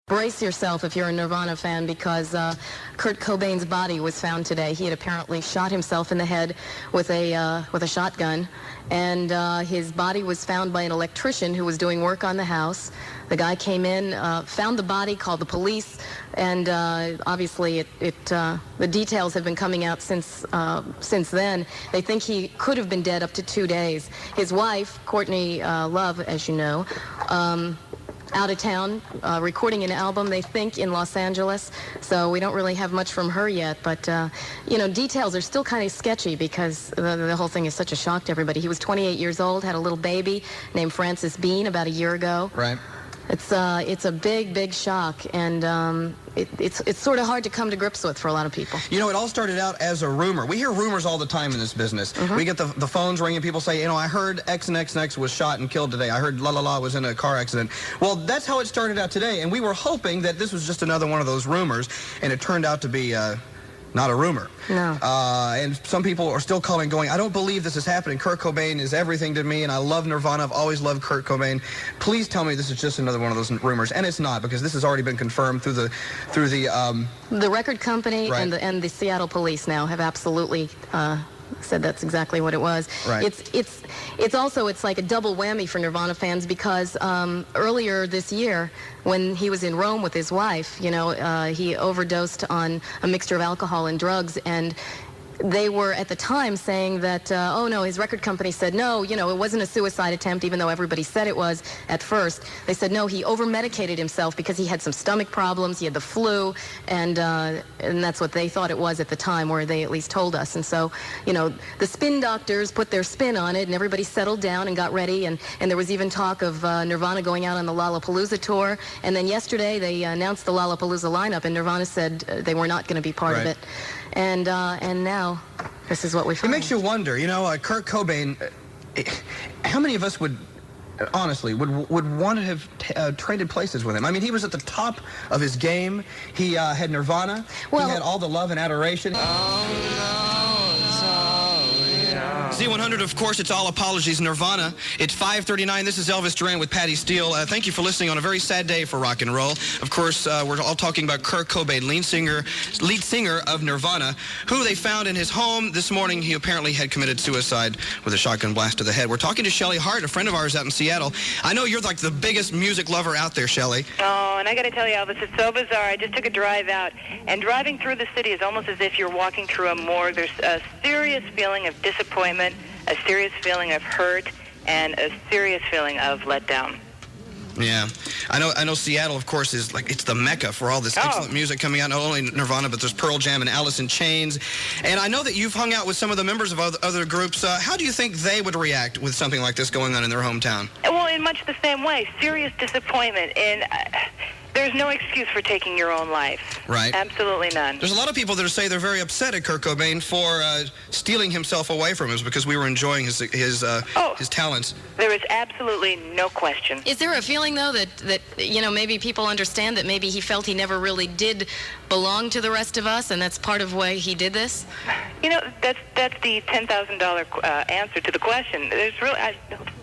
Brace yourself if you're a Nirvana fan, because Kurt Cobain's body was found today. He had apparently shot himself in the head with a shotgun, and his body was found by an electrician who was doing work on the house. The guy came in, found the body, called the police, and obviously the details have been coming out since then. They think he could have been dead up to 2 days. His wife, Courtney Love, as you know, out of town, recording an album, they think, in Los Angeles. So we don't really have much from her yet. But, you know, details are still kind of sketchy because the whole thing is such a shock to everybody. He was 28 years old, had a little baby named Frances Bean about a year ago. Right. It's a big, big shock, and it's sort of hard to come to grips with for a lot of people. You know, it all started out as a rumor. We hear rumors all the time in this business. Mm-hmm. We get the phones ringing. People say, you know, I heard X and X and X was shot and killed today. I heard La La La was in a car accident. Well, that's how it started out today, and we were hoping that this was just another one of those rumors, and it turned out to be not a rumor. No. And some people are still calling, going, I don't believe this is happening. Kurt Cobain is everything to me, and I love Nirvana. I've always loved Kurt Cobain. Please tell me this is just another one of those rumors. And it's not, because this has already been confirmed through the record company, right, and the Seattle police now have absolutely said that's exactly what it was. Right. It's like a double whammy for Nirvana fans, because earlier this year, when he was in Rome with his wife, you know, he overdosed on a mixture of alcohol and drugs, and they were at the time saying that, oh no, his record company said, no, you know, it wasn't a suicide attempt, even though everybody said it was at first. They said, no, he over-medicated himself because he had some stomach problems, he had the flu, and that's what they thought it was at the time, or they at least told us. And so, you know, the spin doctors put their spin on it, and everybody settled down and got ready, and there was even talk of Nirvana going out on the Lollapalooza tour, and then yesterday they announced the Lollapalooza lineup, and Nirvana said they were not going to be part of it. And now, this is what we find. It makes you wonder, you know, Kurt Cobain, how many of us would, honestly, would want to have traded places with him? I mean, he was at the top of his game. He had Nirvana. Well, he had all the love and adoration. Z100, of course, it's all apologies, Nirvana. It's 5:39. This is Elvis Duran with Patti Steele. Thank you for listening on a very sad day for rock and roll. Of course, we're all talking about Kurt Cobain, lead singer of Nirvana, who they found in his home this morning. He apparently had committed suicide with a shotgun blast to the head. We're talking to Shelly Hart, a friend of ours out in Seattle. I know you're like the biggest music lover out there, Shelly. Oh, and I got to tell you, Elvis, it's so bizarre. I just took a drive out, and driving through the city is almost as if you're walking through a morgue. There's a serious feeling of disappointment, a serious feeling of hurt, and a serious feeling of letdown. Yeah, I know Seattle, of course, is like, it's the mecca for all this excellent music coming out, not only Nirvana, but there's Pearl Jam and Alice in Chains. And I know that you've hung out with some of the members of other groups. How do you think they would react with something like this going on in their hometown? Well, in much the same way, serious disappointment. And there's no excuse for taking your own life. Right. Absolutely none. There's a lot of people that say they're very upset at Kurt Cobain for stealing himself away from us because we were enjoying his talents. There is absolutely no question. Is there a feeling, though, that you know, maybe people understand that maybe he felt he never really did belong to the rest of us, and that's part of why he did this? You know, that's the $10,000 answer to the question. I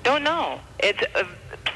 don't know. It's a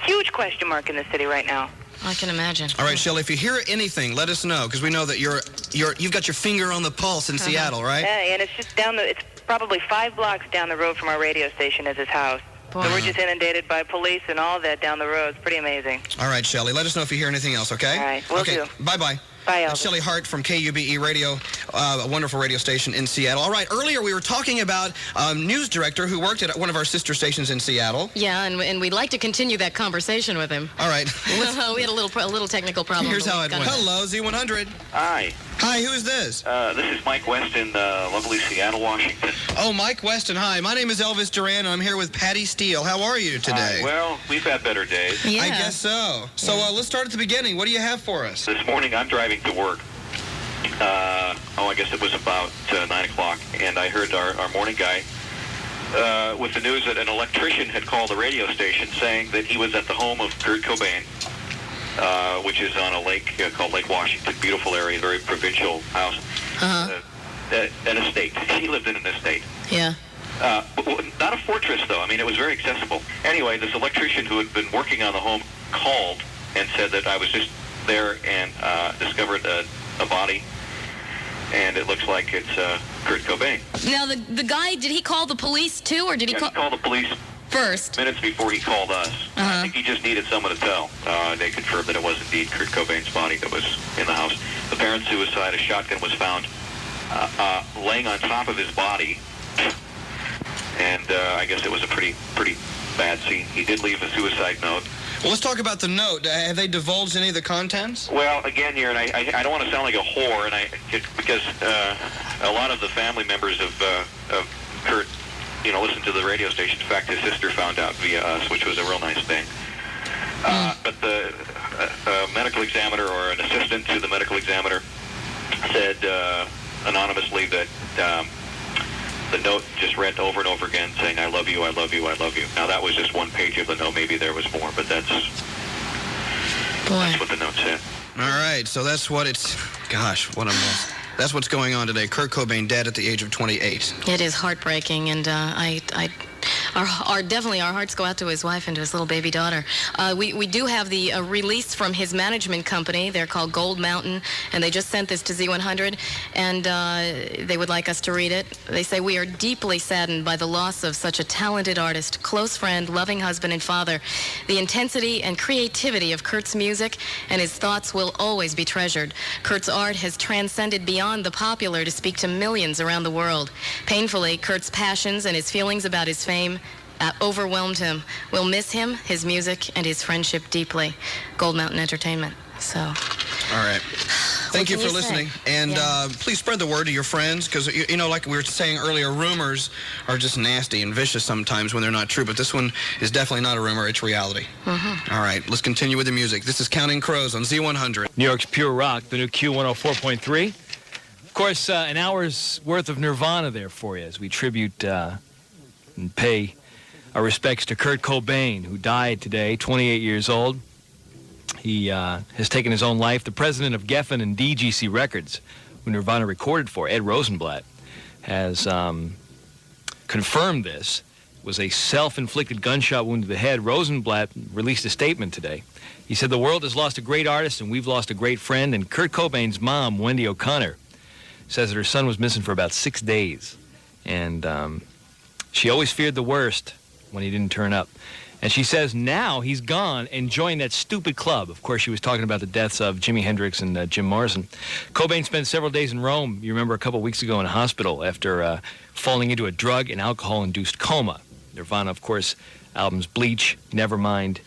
huge question mark in the city right now. I can imagine. All right, Shelly, if you hear anything, let us know, because we know that you've got your finger on the pulse in Seattle, right? Yeah, and it's just it's probably 5 blocks down the road from our radio station is his house. Boy. So we're just inundated by police and all that down the road. It's pretty amazing. All right, Shelly, let us know if you hear anything else, okay? All right, will do. Bye-bye. Bye, Elvis. Shelly Hart from KUBE Radio, a wonderful radio station in Seattle. All right, earlier we were talking about a news director who worked at one of our sister stations in Seattle. Yeah, and we'd like to continue that conversation with him. All right. We had a little technical problem. Here's how it went. Hello, Z100. Hi. Hi, who is this? This is Mike West in lovely Seattle, Washington. Oh, Mike Weston, hi. My name is Elvis Duran, and I'm here with Patti Steele. How are you today? Hi. Well, we've had better days. Yeah. I guess so. So let's start at the beginning. What do you have for us? This morning I'm driving to work. I guess it was about 9 o'clock, and I heard our morning guy with the news that an electrician had called the radio station saying that he was at the home of Kurt Cobain, which is on a lake called Lake Washington. Beautiful area, very provincial house. An estate. He lived in an estate. Yeah. Not a fortress, though. I mean, it was very accessible. Anyway, this electrician who had been working on the home called and said that there and discovered a body, and it looks like it's Kurt Cobain. Now, the guy, did he call the police too, or did he He called the police first? Minutes before he called us. I think he just needed someone to tell. They confirmed that it was indeed Kurt Cobain's body that was in the house. Apparent suicide. A shotgun was found laying on top of his body, and I guess it was a pretty bad scene. He did leave a suicide note. Well, let's talk about the note. Have they divulged any of the contents? Well, again, here, and I don't want to sound like a whore, because a lot of the family members of Kurt, listen to the radio station. In fact, his sister found out via us, which was a real nice thing. But the medical examiner, or an assistant to the medical examiner, said anonymously that the note just read over and over again, saying, "I love you, I love you, I love you." Now, that was just one page of the note. Maybe there was more, but that's what the note said. All right, so that's what it's... Gosh, what a mess. That's what's going on today. Kurt Cobain dead at the age of 28. It is heartbreaking, and definitely our hearts go out to his wife and to his little baby daughter. We do have the release from his management company. They're called Gold Mountain, and they just sent this to Z100, and they would like us to read it. They say, "We are deeply saddened by the loss of such a talented artist, close friend, loving husband and father. The intensity and creativity of Kurt's music and his thoughts will always be treasured. Kurt's art has transcended beyond the popular to speak to millions around the world. Painfully, Kurt's passions and his feelings about his fame overwhelmed him. We'll miss him, his music, and his friendship deeply." Gold Mountain Entertainment. So. All right. Thank you for listening. And please spread the word to your friends, because, like we were saying earlier, rumors are just nasty and vicious sometimes when they're not true. But this one is definitely not a rumor. It's reality. All right. Let's continue with the music. This is Counting Crows on Z100. New York's Pure Rock, the new Q104.3. Of course, an hour's worth of Nirvana there for you as we tribute and pay our respects to Kurt Cobain, who died today, 28 years old. He has taken his own life. The president of Geffen and DGC Records, who Nirvana recorded for, Ed Rosenblatt, has confirmed this. It was a self-inflicted gunshot wound to the head. Rosenblatt released a statement today. He said, "The world has lost a great artist, and we've lost a great friend." And Kurt Cobain's mom, Wendy O'Connor, says that her son was missing for about 6 days. And she always feared the worst when he didn't turn up. And she says now he's gone and joined that stupid club. Of course, she was talking about the deaths of Jimi Hendrix and Jim Morrison. Cobain spent several days in Rome, you remember, a couple weeks ago in a hospital after falling into a drug and alcohol-induced coma. Nirvana, of course, albums Bleach, Nevermind,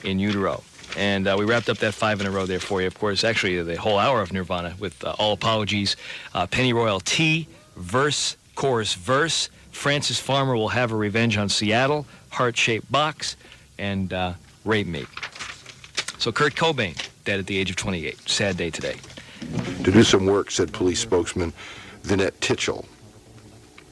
In Utero. And we wrapped up that 5 in a row there for you. Of course, actually, the whole hour of Nirvana with All Apologies, Pennyroyal Tea, Verse, Chorus, Verse, Francis Farmer Will Have a Revenge on Seattle, Heart-Shaped Box, and Rape Me. So Kurt Cobain, dead at the age of 28. Sad day today. To do some work, said police spokesman Vinette Titchell.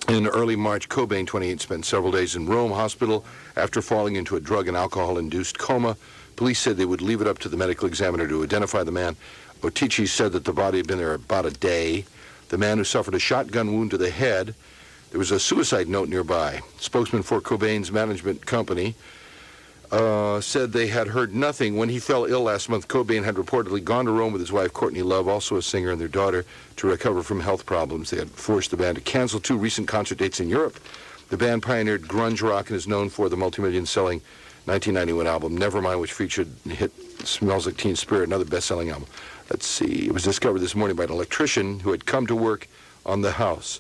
In early March, Cobain, 28, spent several days in Rome hospital after falling into a drug and alcohol-induced coma. Police said they would leave it up to the medical examiner to identify the man. Otici said that the body had been there about a day. The man who suffered a shotgun wound to the head. There was a suicide note nearby. Spokesman for Cobain's management company said they had heard nothing. When he fell ill last month, Cobain had reportedly gone to Rome with his wife, Courtney Love, also a singer, and their daughter, to recover from health problems. They had forced the band to cancel 2 recent concert dates in Europe. The band pioneered grunge rock and is known for the multi-million-selling 1991 album Nevermind, which featured the hit Smells Like Teen Spirit, another best-selling album. Let's see. It was discovered this morning by an electrician who had come to work on the house.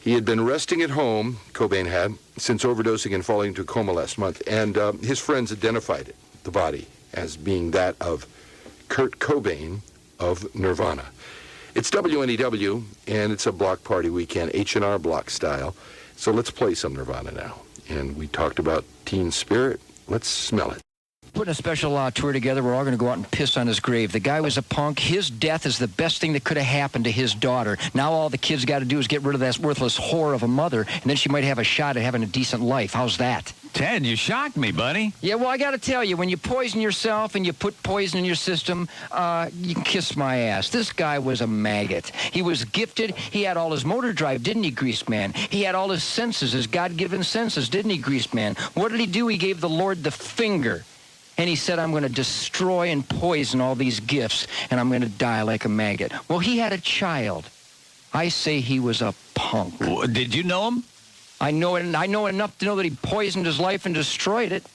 He had been resting at home, Cobain had, since overdosing and falling into a coma last month, and his friends identified the body as being that of Kurt Cobain of Nirvana. It's WNEW, and it's a block party weekend, H&R Block style, so let's play some Nirvana now. And we talked about Teen Spirit. Let's smell it. Putting a special tour together. We're all going to go out and piss on his grave. The guy was a punk. His death is the best thing that could have happened to his daughter. Now all the kids got to do is get rid of that worthless whore of a mother, and then she might have a shot at having a decent life. How's that? Ted, you shocked me, buddy. Yeah, well, I got to tell you, when you poison yourself and you put poison in your system, you can kiss my ass. This guy was a maggot. He was gifted. He had all his motor drive, didn't he, Greaseman? He had all his senses, his God-given senses, didn't he, Greaseman? What did he do? He gave the Lord the finger. And he said, I'm going to destroy and poison all these gifts, and I'm going to die like a maggot. Well, he had a child. I say he was a punk. Did you know him? I know enough to know that he poisoned his life and destroyed it.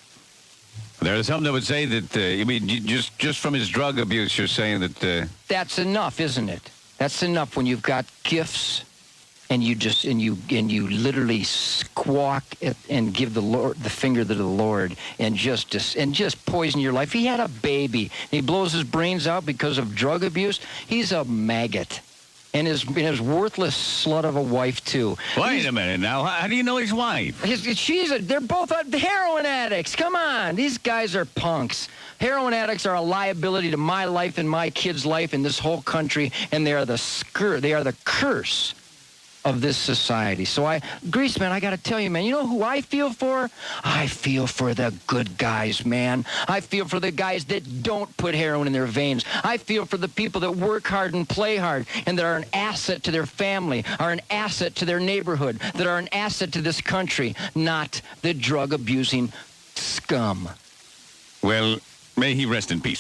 There's something that would say that, I mean, just from his drug abuse, you're saying that... That's enough, isn't it? That's enough when you've got gifts and you literally squawk and give the finger to the Lord and just poison your life. He had a baby. He blows his brains out because of drug abuse. He's a maggot. And his worthless slut of a wife, too. Wait a minute now. How do you know his wife? They're both heroin addicts. Come on. These guys are punks. Heroin addicts are a liability to my life and my kid's life in this whole country, and they are the curse of this society. So Greaseman, I got to tell you, man, you know who I feel for? I feel for the good guys, man. I feel for the guys that don't put heroin in their veins. I feel for the people that work hard and play hard and that are an asset to their family, are an asset to their neighborhood, that are an asset to this country, not the drug-abusing scum. Well, may he rest in peace.